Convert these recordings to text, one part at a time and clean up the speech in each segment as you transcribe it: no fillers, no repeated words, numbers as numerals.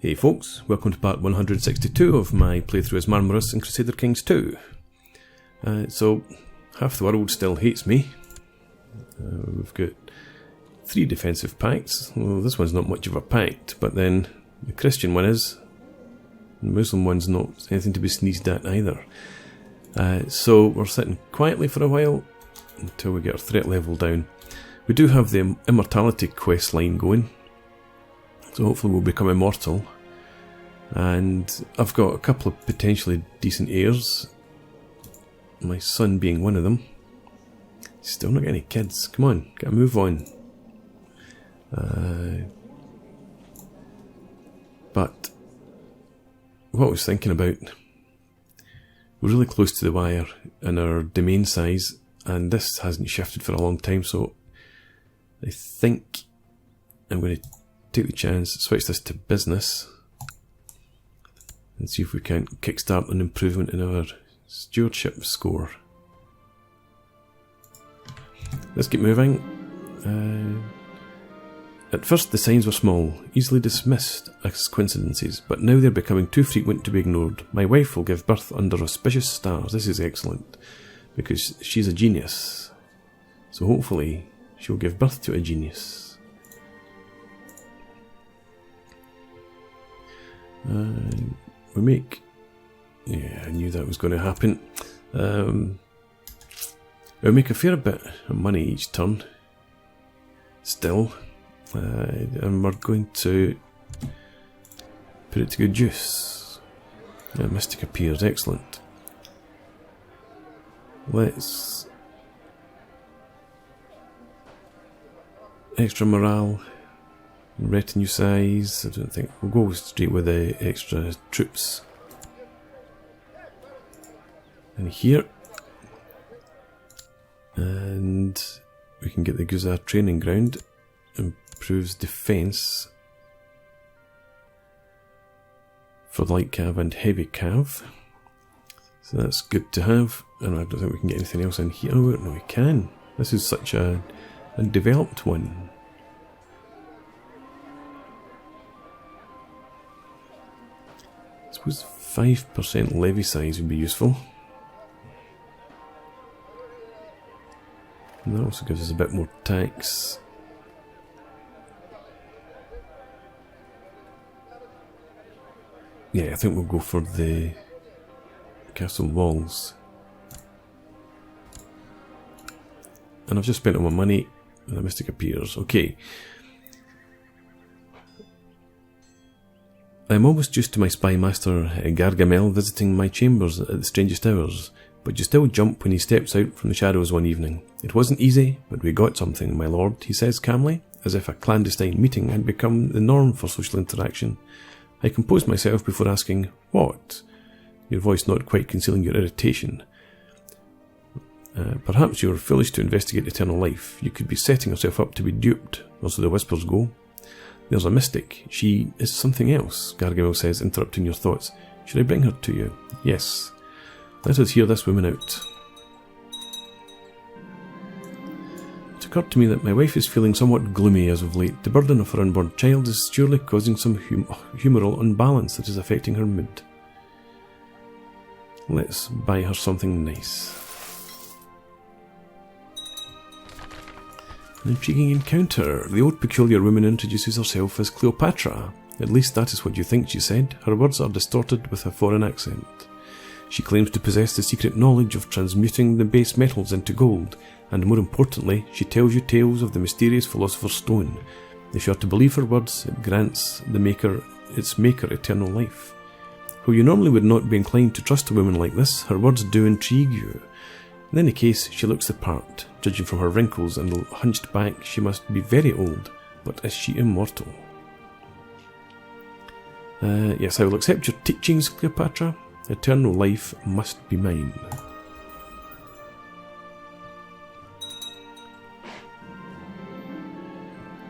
Hey folks, welcome to part 162 of my playthrough as Marmaros in Crusader Kings II. So, half the world still hates me. We've got 3 defensive pacts. Well, this one's not much of a pact, but then the Christian one is. The Muslim one's not anything to be sneezed at either. So we're sitting quietly for a while until we get our threat level down. We do have the immortality quest line going, so hopefully we'll become immortal. And I've got a couple of potentially decent heirs, my son being one of them. Still not got any kids. Come on, gotta move on. But what I was thinking about, we're really close to the wire in our domain size, and this hasn't shifted for a long time, so I think I'm going to take the chance, switch this to business, and see if we can't kickstart an improvement in our stewardship score. Let's keep moving. At first the signs were small, easily dismissed as coincidences, but now they're becoming too frequent to be ignored. My wife will give birth under auspicious stars. This is excellent, because she's a genius. So hopefully she'll give birth to a genius. We make... yeah, I knew that was going to happen. We make a fair bit of money each turn. Still. And we're going to put it to good use. Mystic appears, excellent. Let's... extra morale, retinue size, I don't think, we'll go straight with the extra troops. And here. And we can get the Guzar training ground. Improves defense for light cav and heavy cav, so that's good to have. And I don't think we can get anything else in here. Oh no, we can. This is such a developed one. I suppose 5% levy size would be useful. And that also gives us a bit more tax. Yeah, I think we'll go for the castle walls. And I've just spent all my money, and the mystic appears. Okay. I'm almost used to my spy master Gargamel visiting my chambers at the strangest hours, but you still jump when he steps out from the shadows one evening. It wasn't easy, but we got something, my lord, he says calmly, as if a clandestine meeting had become the norm for social interaction. I composed myself before asking, "What?" Your voice not quite concealing your irritation. Perhaps you are foolish to investigate eternal life. You could be setting yourself up to be duped, or so the whispers go. There's a mystic. She is something else, Gargamel says, interrupting your thoughts. Should I bring her to you? Yes. Let us hear this woman out. It occurred to me that my wife is feeling somewhat gloomy as of late. The burden of her unborn child is surely causing some humoral unbalance that is affecting her mood. Let's buy her something nice. An intriguing encounter. The old peculiar woman introduces herself as Cleopatra. At least that is what you think, she said. Her words are distorted with a foreign accent. She claims to possess the secret knowledge of transmuting the base metals into gold, and more importantly, she tells you tales of the mysterious Philosopher's Stone. If you are to believe her words, it grants its maker eternal life. Though you normally would not be inclined to trust a woman like this, her words do intrigue you. In any case, she looks the part. Judging from her wrinkles and hunched back, she must be very old, but is she immortal? Yes, I will accept your teachings, Cleopatra. Eternal life must be mine.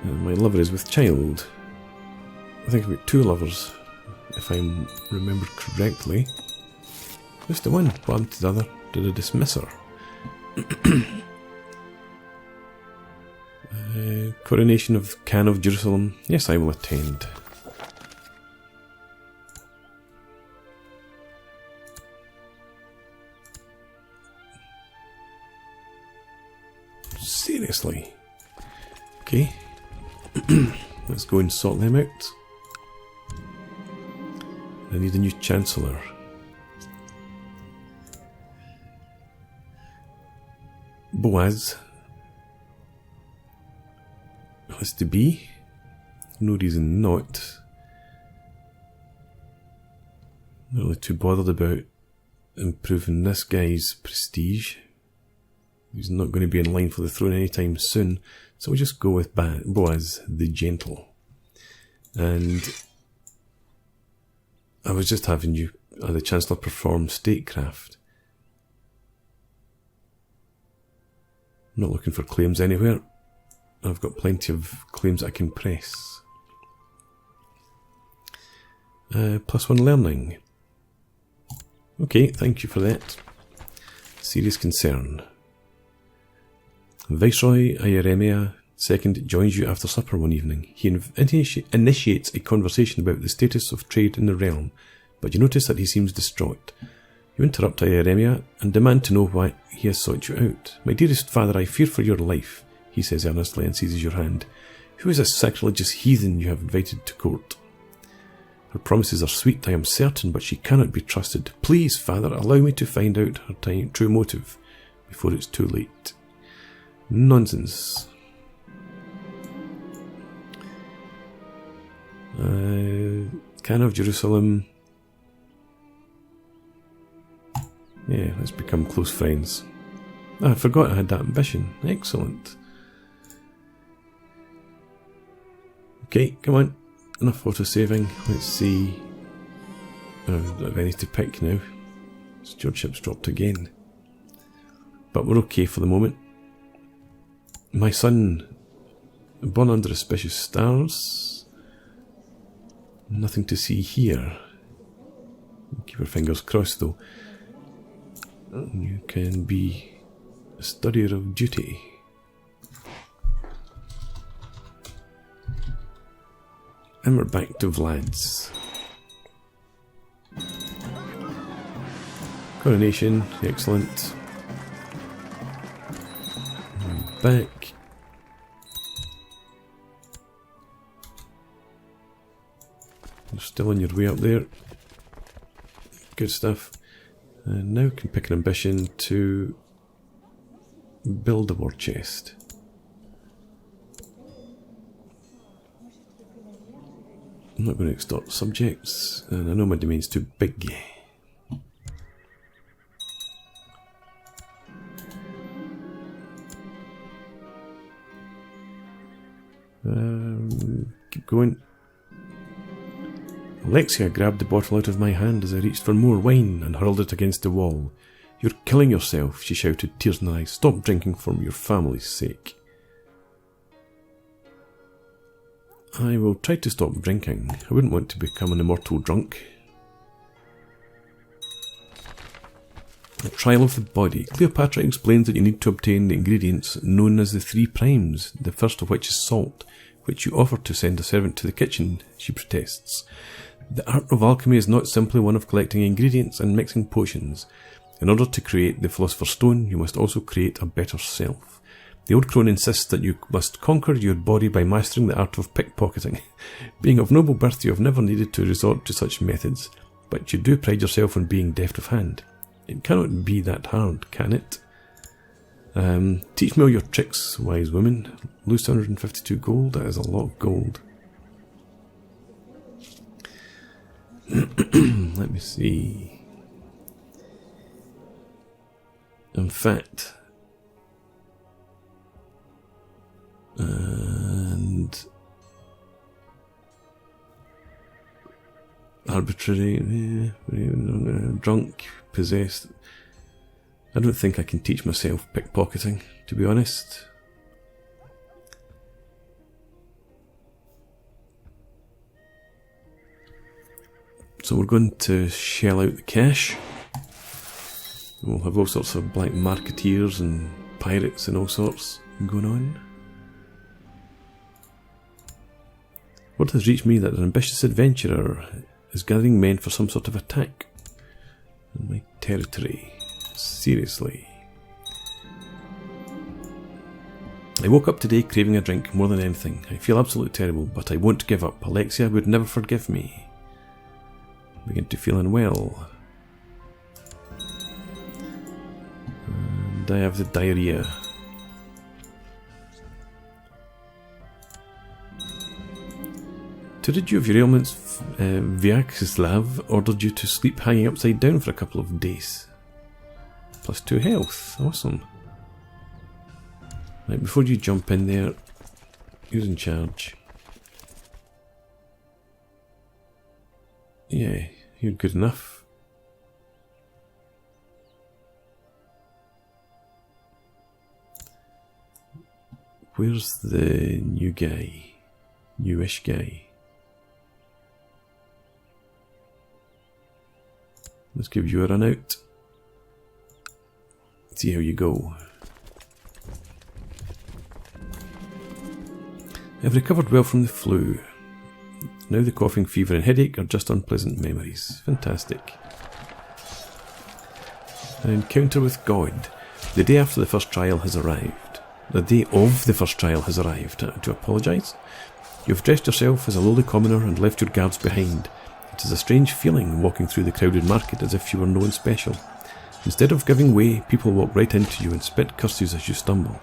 My lover is with child. I think I've got 2 lovers, if I remember correctly. Just the one. What happened to the other? Did I dismiss her? Coronation of Khan of Jerusalem. Yes, I will attend. gloriously. Okay, let's go and sort them out. I need a new Chancellor. Boaz has to be. No reason not. Not really too bothered about improving this guy's prestige. He's not going to be in line for the throne anytime soon, so we'll just go with Boaz the Gentle. And I was just having you, the Chancellor, perform statecraft. I'm not looking for claims anywhere. I've got plenty of claims I can press. +1 learning. Okay, thank you for that. Serious concern. Viceroy Ieremia II joins you after supper one evening. He initiates a conversation about the status of trade in the realm, but you notice that he seems distraught. You interrupt Ieremia and demand to know why he has sought you out. My dearest father, I fear for your life, he says earnestly and seizes your hand. Who is this sacrilegious heathen you have invited to court? Her promises are sweet, I am certain, but she cannot be trusted. Please, father, allow me to find out her true motive before it's too late. Nonsense. Can of Jerusalem. Yeah, let's become close friends. I forgot I had that ambition. Excellent. Okay, come on. Enough auto-saving. Let's see. I don't have any to pick now. Stewardship's dropped again. But we're okay for the moment. My son, born under auspicious stars. Nothing to see here. Keep our fingers crossed though. You can be a studier of duty. And we're back to Vlad's. Coronation, excellent. Back. You're still on your way up there. Good stuff. And now we can pick an ambition to build a war chest. I'm not going to extort subjects, and I know my domain's too big. Keep going. Alexia grabbed the bottle out of my hand as I reached for more wine and hurled it against the wall. You're killing yourself, she shouted, tears in her eyes. Stop drinking for your family's sake. I will try to stop drinking. I wouldn't want to become an immortal drunk. A trial of the body. Cleopatra explains that you need to obtain the ingredients known as the 3 primes, the first of which is salt, which you offer to send a servant to the kitchen, she protests. The art of alchemy is not simply one of collecting ingredients and mixing potions. In order to create the Philosopher's Stone, you must also create a better self. The old crone insists that you must conquer your body by mastering the art of pickpocketing. Being of noble birth, you have never needed to resort to such methods, but you do pride yourself on being deft of hand. It cannot be that hard, can it? Teach me all your tricks, wise woman. Lose 252 gold, that is a lot of gold. Let me see. In fact, and arbitrary, drunk, possessed. I don't think I can teach myself pickpocketing, to be honest. So we're going to shell out the cash. We'll have all sorts of black marketeers and pirates and all sorts going on. Word has reached me that an ambitious adventurer is gathering men for some sort of attack on my territory. Seriously. I woke up today craving a drink more than anything. I feel absolutely terrible, but I won't give up. Alexia would never forgive me. I begin to feel unwell. And I have the diarrhea. To rid you of your ailments, Vyacheslav ordered you to sleep hanging upside down for a couple of days. +2 health. Awesome. Right, before you jump in there, who's in charge? Yeah, you're good enough. Where's the new guy? Newish guy? Let's give you a run out. See how you go. I've recovered well from the flu. Now the coughing, fever and headache are just unpleasant memories. Fantastic. An encounter with God. The day after the first trial has arrived. The day of the first trial has arrived. To apologise. You've dressed yourself as a lowly commoner and left your guards behind. It is a strange feeling walking through the crowded market as if you were no one special. Instead of giving way, people walk right into you and spit curses as you stumble.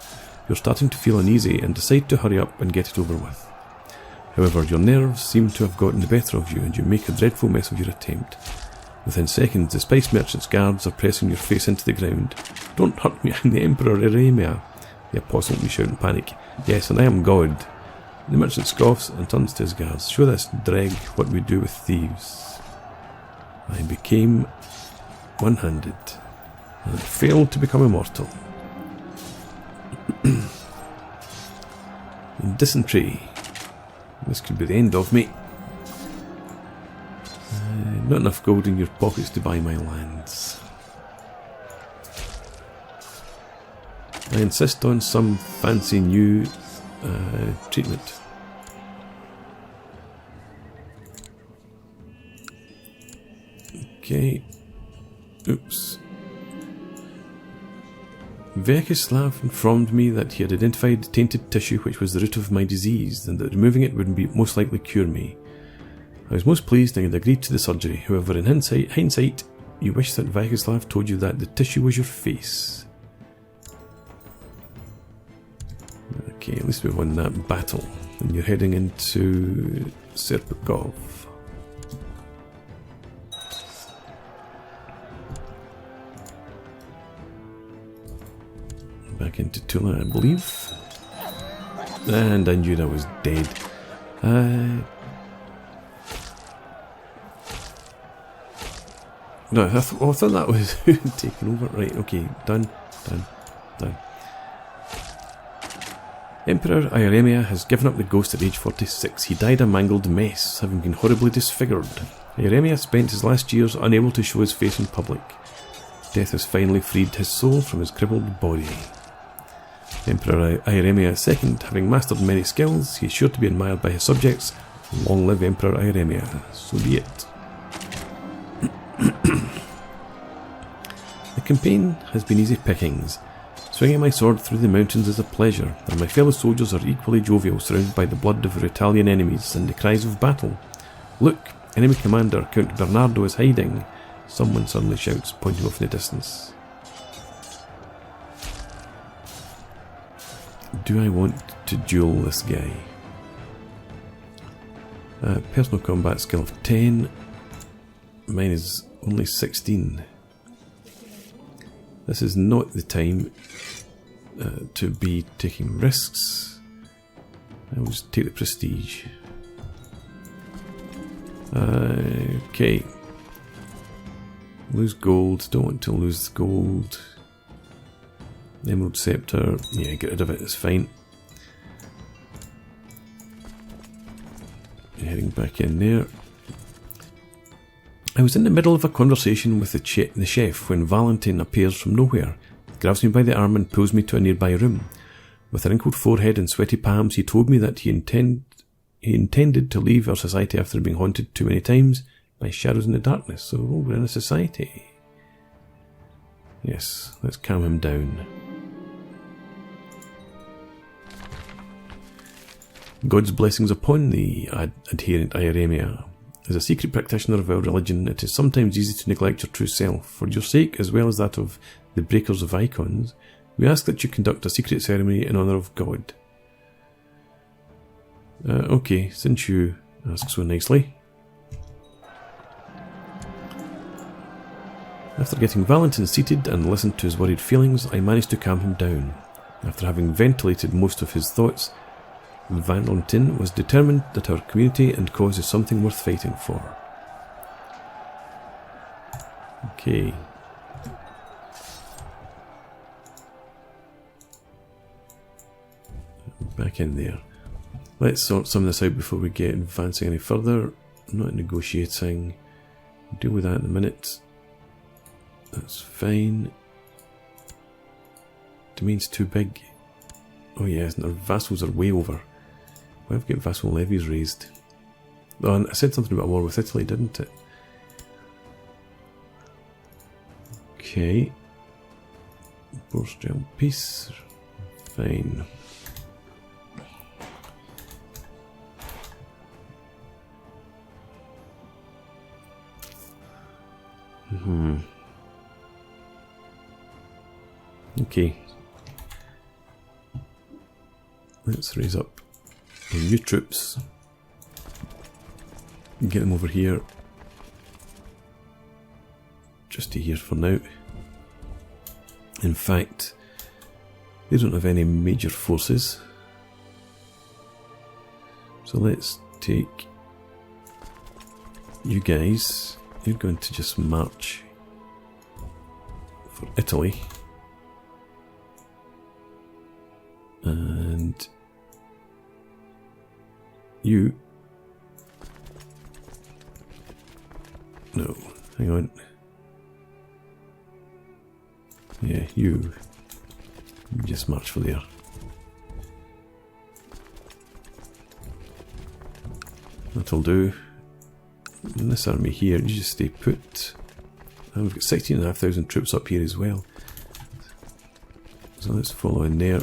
You're starting to feel uneasy and decide to hurry up and get it over with. However, your nerves seem to have gotten the better of you and you make a dreadful mess of your attempt. Within seconds, the spice merchant's guards are pressing your face into the ground. Don't hurt me, I'm the Emperor Ieremia. The apostle, you shout in panic. Yes, and I am God. The merchant scoffs and turns to his guards. Show this dreg what we do with thieves. I became one-handed and failed to become immortal. Dysentery. This could be the end of me. Not enough gold in your pockets to buy my lands. I insist on some fancy new treatment. Okay. Oops. Vyacheslav informed me that he had identified tainted tissue which was the root of my disease, and that removing it would most likely cure me. I was most pleased and had agreed to the surgery. However, in hindsight, you wish that Vyacheslav told you that the tissue was your face. Okay, at least we've won that battle. And you're heading into Serpukov. Back into Tula, I believe. And I knew that was dead. No, I thought that was taken over. Right, okay, done. Emperor Ieremia has given up the ghost at age 46. He died a mangled mess, having been horribly disfigured. Ieremia spent his last years unable to show his face in public. Death has finally freed his soul from his crippled body. Emperor Ieremia II, having mastered many skills, he is sure to be admired by his subjects. Long live Emperor Ieremia. So be it. The campaign has been easy pickings. Swinging my sword through the mountains is a pleasure, and my fellow soldiers are equally jovial, surrounded by the blood of their Italian enemies and the cries of battle. Look, enemy commander Count Bernardo is hiding. Someone suddenly shouts, pointing off in the distance. Do I want to duel this guy? Personal combat skill of 10. Mine is only 16. This is not the time to be taking risks. I will just take the prestige. Okay. Lose gold. Don't want to lose gold. Emerald Scepter. Yeah, get rid of it. It's fine. Heading back in there. I was in the middle of a conversation with the chef when Valentin appears from nowhere. He grabs me by the arm and pulls me to a nearby room. With a wrinkled forehead and sweaty palms, he told me that he intended to leave our society after being haunted too many times by shadows in the darkness. So we're in a society. Yes, let's calm him down. God's blessings upon thee, adherent Ieremia. As a secret practitioner of our religion, it is sometimes easy to neglect your true self. For your sake, as well as that of the breakers of icons, we ask that you conduct a secret ceremony in honour of God. Okay, since you ask so nicely. After getting Valentin seated and listened to his worried feelings, I managed to calm him down. After having ventilated most of his thoughts, Valentin was determined that our community and cause is something worth fighting for. Okay. Back in there. Let's sort some of this out before we get advancing any further. I'm not negotiating. I'll deal with that in a minute. That's fine. Domain's too big. Oh yes, and our vassals are way over. Why have we got vassal levies raised? Oh, and I said something about a war with Italy, didn't it? Okay. Borstel peace. Fine. Okay. Let's raise up our new troops. Get them over here. Just to here for now. In fact, they don't have any major forces. So let's take you guys. You're going to just march for Italy. And you... No, hang on. Yeah, you just march for there. That'll do. And this army here, you just stay put. And we've got 16,500 troops up here as well. So let's follow in there.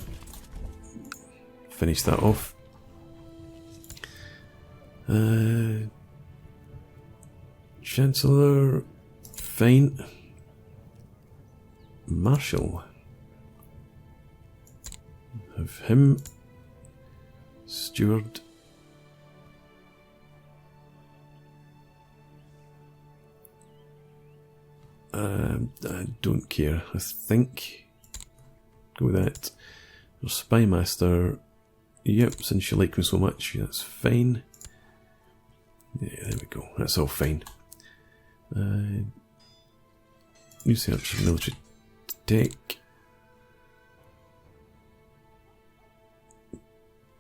Finish that off. Chancellor, fine. Marshal. Have him. Steward. I don't care. I think. Go with that. Your spy master. Yep, since you like me so much, that's fine. Yeah, there we go. That's all fine. Research military tech.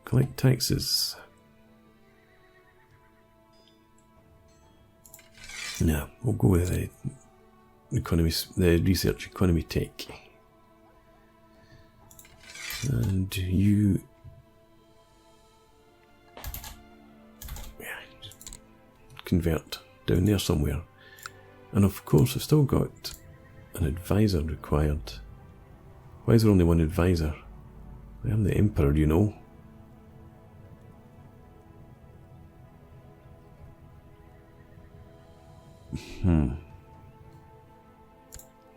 Collect taxes. No, we'll go with the economy, the research economy tech. And you. Convert down there somewhere. And of course I've still got an advisor required. Why is there only one advisor? I am the emperor, you know.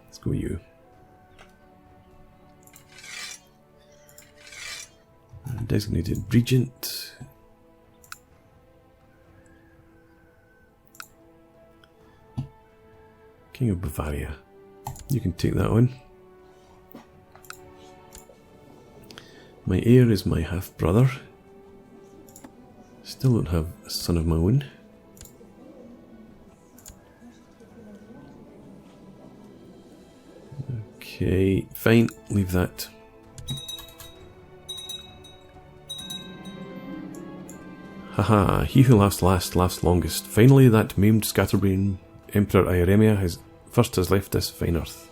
Let's go you. Designated regent. King of Bavaria. You can take that on. My heir is my half-brother. Still don't have a son of my own. Okay, fine, leave that. Haha, he who laughs last laughs longest. Finally that maimed scatterbrain Emperor Ieremia has left this fine earth.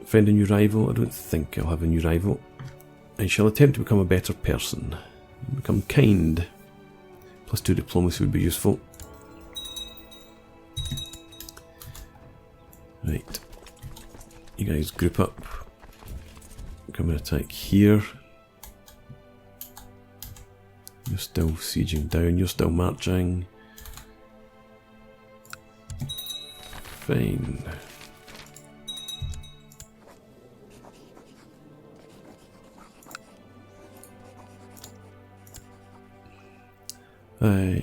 Find a new rival? I don't think I'll have a new rival. I shall attempt to become a better person. Become kind. +2 diplomacy would be useful. Right. You guys group up. Come and attack here. You're still sieging down, you're still marching. Fine. I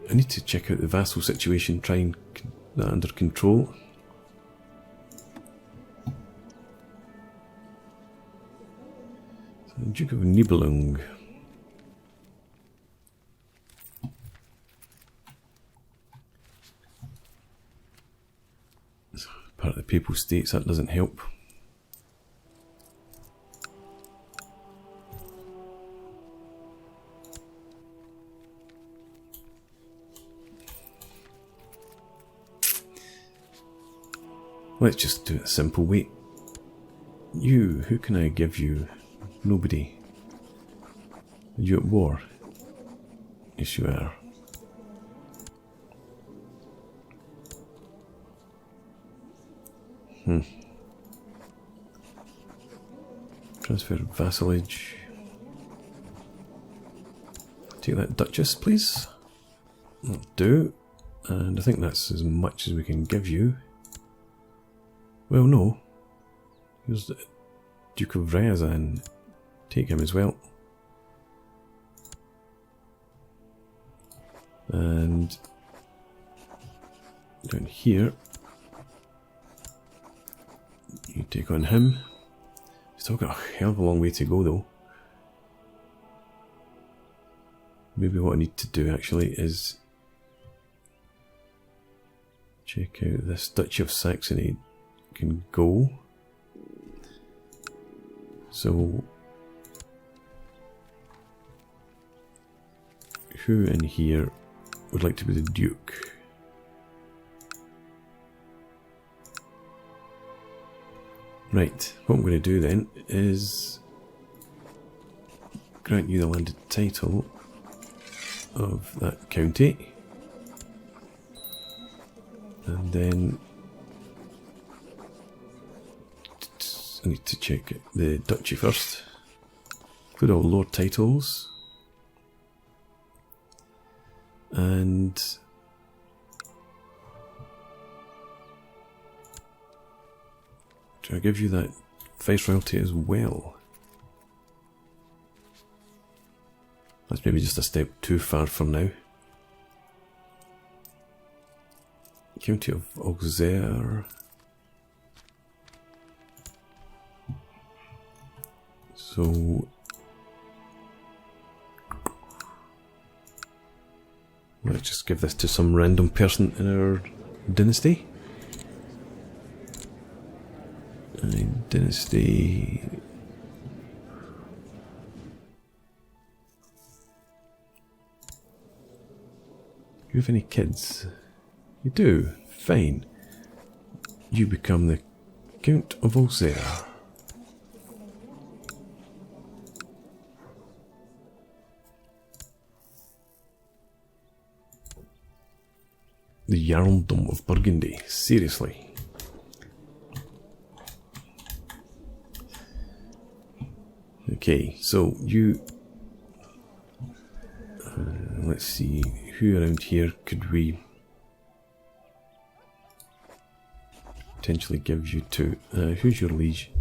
need to check out the vassal situation, try and get that under control. So, Duke of Nibelung. Part of the Papal States, that doesn't help. Let's just do it a simple way. You, who can I give you? Nobody. Are you at war? Yes, you are. Transfer vassalage. Take that Duchess, please. That'll do. And I think that's as much as we can give you. Well, no. Here's the Duke of Ryazan. Take him as well. And down here, you take on him. Still got a hell of a long way to go though. Maybe what I need to do actually is check out this Duchy of Saxony. Can go. So who in here would like to be the Duke? Right, what I'm going to do then is grant you the landed title of that county, and then I need to check the duchy first. Put all lord titles. And do I give you that viceroyalty as well? That's maybe just a step too far for now. County of Auxerre. So let's just give this to some random person in our dynasty. Dynasty. You have any kids? You do. Fine. You become the Count of Auxerre. The Jarldom of Burgundy. Seriously. Okay, so you... let's see, who around here could we potentially give you to? Who's your liege?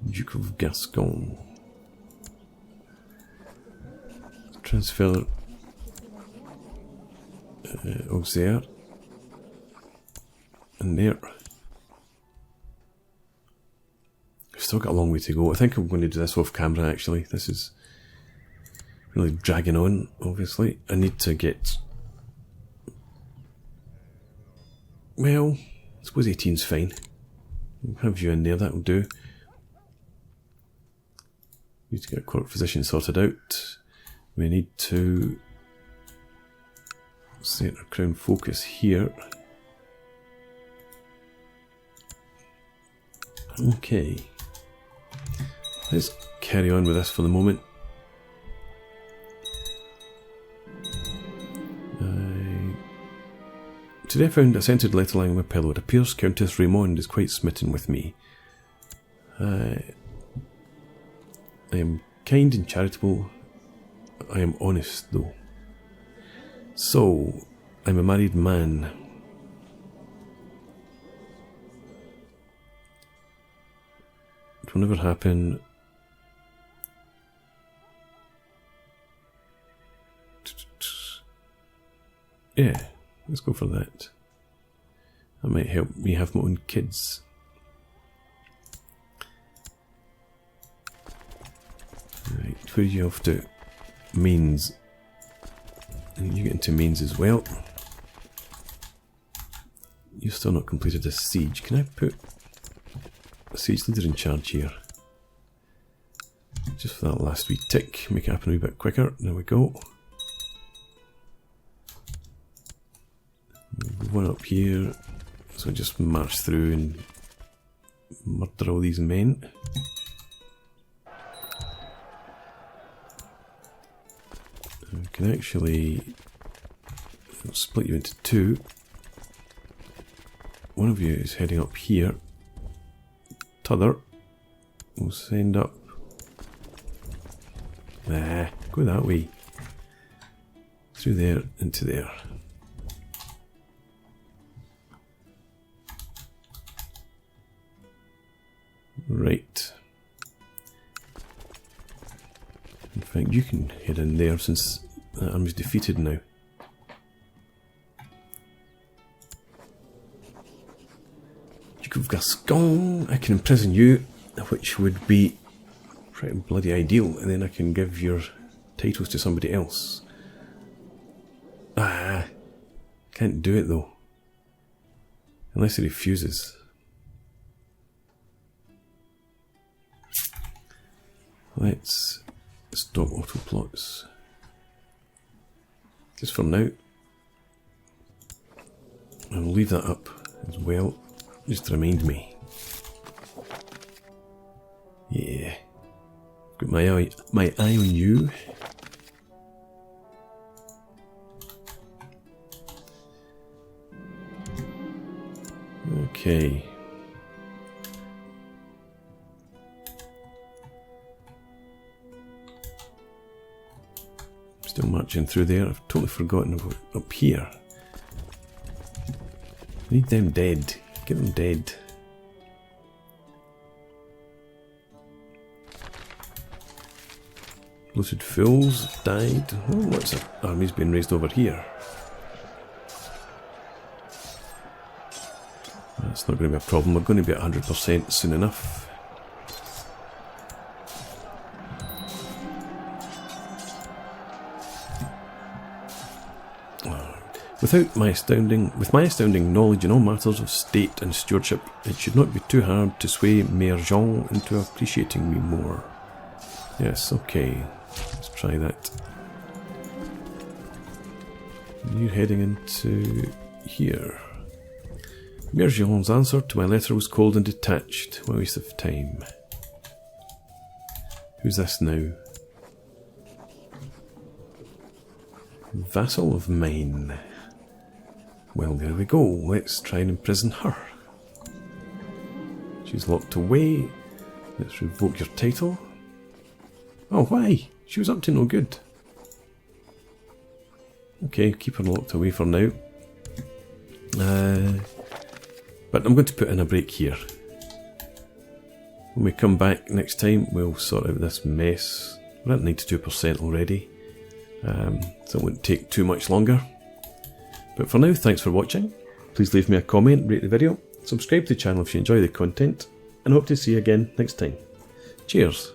Duke of Gascon. Transfer Auxerre. And there. I've still got a long way to go. I think I'm going to do this off camera actually. This is really dragging on, obviously. I need to get... well, I suppose 18's fine. We'll have you in there, that'll do. Need to get a court position sorted out. We need to set our crown focus here. Okay. Let's carry on with this for the moment. Today I found a scented letter lying on my pillow. It appears Countess Raymond is quite smitten with me. I am kind and charitable. I am honest though. So, I'm a married man. It will never happen. Yeah, let's go for that. That might help me have my own kids. Right, where are you off to? Mains. And you get into mains as well. You've still not completed a siege. Can I put a siege leader in charge here? Just for that last wee tick, make it happen a wee bit quicker. There we go. One up here, so I just march through and murder all these men. I can actually split you into two. One of you is heading up here. T'other will send up. Nah, go that way. Through there, into there. Right. In fact, you can head in there since that army's defeated now. Duke of Gascon, I can imprison you, which would be pretty bloody ideal, and then I can give your titles to somebody else. Ah, can't do it though. Unless he refuses. Let's stop autoplots. Just for now. I'll leave that up as well, just to remind me. Yeah. Got my eye on you. Okay. Still marching through there. I've totally forgotten about up here. I need them dead. Get them dead. Bloated fools died. Oh, what's that? Army's been raised over here. That's not going to be a problem. We're going to be at 100% soon enough. With my astounding knowledge in all matters of state and stewardship, it should not be too hard to sway Mayor Jean into appreciating me more. Yes, okay. Let's try that. You're heading into here. Mayor Jean's answer to my letter was cold and detached. What a waste of time. Who's this now? Vassal of mine. Well, there we go. Let's try and imprison her. She's locked away. Let's revoke your title. Oh, why? She was up to no good. Okay, keep her locked away for now. But I'm going to put in a break here. When we come back next time, we'll sort out this mess. We're at 92% already. So it won't take too much longer. But for now, thanks for watching. Please leave me a comment, rate the video, subscribe to the channel if you enjoy the content, and I hope to see you again next time. Cheers!